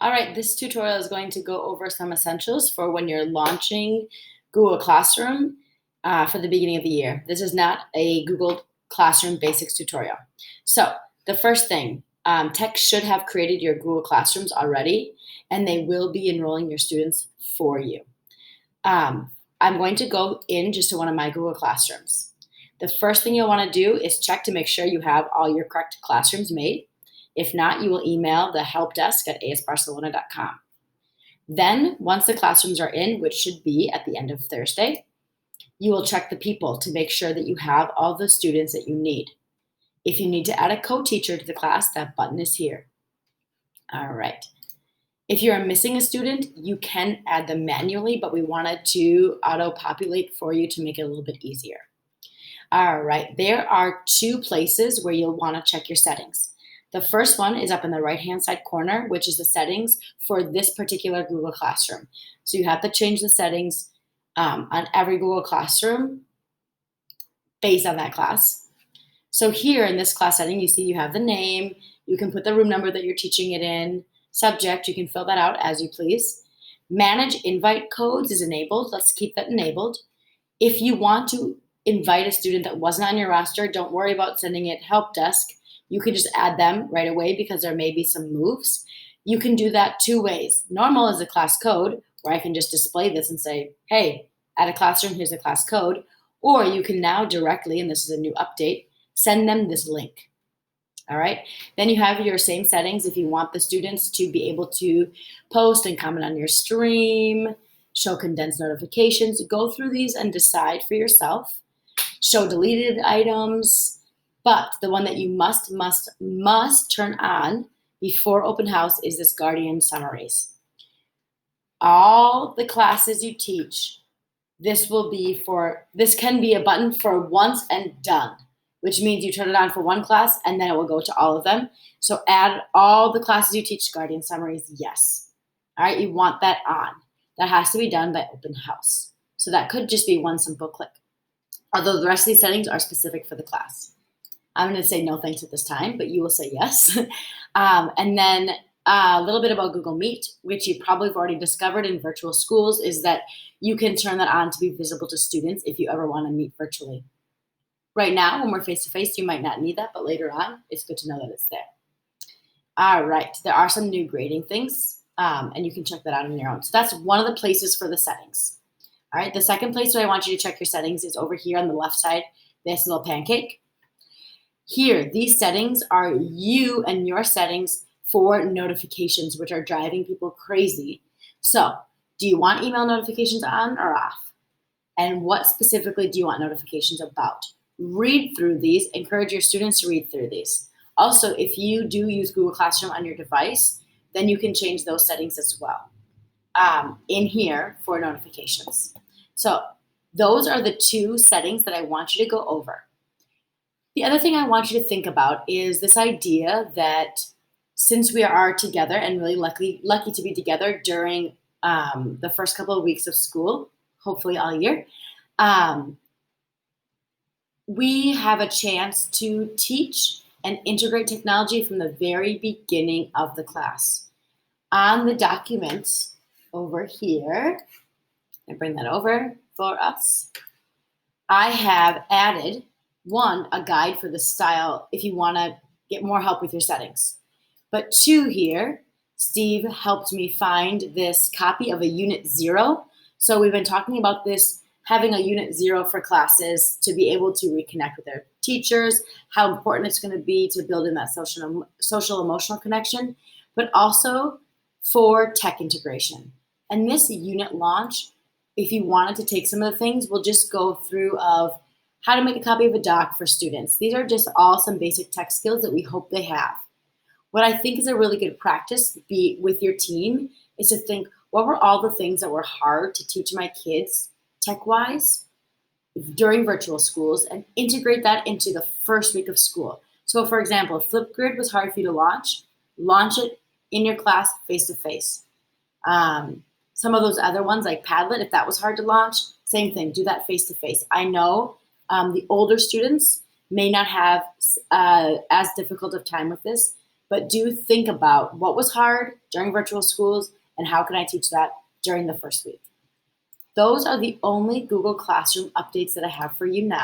All right, this tutorial is going to go over some essentials for when you're launching Google Classroom for the beginning of the year. This is not a Google Classroom basics tutorial. So the first thing, Tech should have created your Google Classrooms already, and they will be enrolling your students for you. I'm going to go in just to one of my Google Classrooms. The first thing you'll want to do is check to make sure you have all your correct classrooms made. If not, you will email the help desk at asbarcelona.com. Then, once the classrooms are in, which should be at the end of Thursday, you will check the people to make sure that you have all the students that you need. If you need to add a co-teacher to the class, that button is here. All right. If you're missing a student, you can add them manually, but we wanted to auto-populate for you to make it a little bit easier. All right, there are two places where you'll want to check your settings. The first one is up in the right-hand side corner, which is the settings for this particular Google Classroom. So you have to change the settings on every Google Classroom based on that class. So here in this class setting, you see you have the name, you can put the room number that you're teaching it in, subject, you can fill that out as you please. Manage invite codes is enabled. Let's keep that enabled. If you want to invite a student that wasn't on your roster, don't worry about sending it help desk. You can just add them right away because there may be some moves. You can do that two ways. Normal is a class code where I can just display this and say, hey, add a classroom, here's the class code. Or you can now directly, and this is a new update, send them this link. All right. Then you have your same settings if you want the students to be able to post and comment on your stream, show condensed notifications. Go through these and decide for yourself. Show deleted items, but the one that you must turn on before open house is this Guardian summaries. All the classes you teach, this can be a button for once and done, which means you turn it on for one class and then it will go to all of them. So add all the classes you teach Guardian summaries, yes. All right, you want that on. That has to be done by open house. So that could just be one simple click. Although the rest of these settings are specific for the class. I'm going to say no thanks at this time, but you will say yes. And then a little bit about Google Meet, which you probably have already discovered in virtual schools, is that you can turn that on to be visible to students if you ever want to meet virtually. Right now, when we're face-to-face, you might not need that, but later on, it's good to know that it's there. All right, there are some new grading things, and you can check that out on your own. So that's one of the places for the settings. All right, the second place where I want you to check your settings is over here on the left side, this little pancake. Here, these settings are you and your settings for notifications, which are driving people crazy. So, do you want email notifications on or off? And what specifically do you want notifications about? Read through these, encourage your students to read through these. Also, if you do use Google Classroom on your device, then you can change those settings as well. In here for notifications. So those are the two settings that I want you to go over. The other thing I want you to think about is this idea that since we are together and really lucky to be together during the first couple of weeks of school, hopefully all year, we have a chance to teach and integrate technology from the very beginning of the class. On the documents, over here, and bring that over for us. I have added, one, a guide for the style if you want to get more help with your settings. But two here, Steve helped me find this copy of a Unit 0. So we've been talking about this, having a Unit 0 for classes to be able to reconnect with their teachers, how important it's going to be to build in that social emotional connection, but also for tech integration. And this unit launch, if you wanted to take some of the things, we'll just go through of how to make a copy of a doc for students. These are just all some basic tech skills that we hope they have. What I think is a really good practice with your team is to think, what were all the things that were hard to teach my kids tech-wise during virtual schools and integrate that into the first week of school. So for example, if Flipgrid was hard for you to launch it in your class face-to-face. Some of those other ones like Padlet, if that was hard to launch, same thing, do that face-to-face. I know the older students may not have as difficult of time with this, but do think about what was hard during virtual schools and how can I teach that during the first week. Those are the only Google Classroom updates that I have for you now.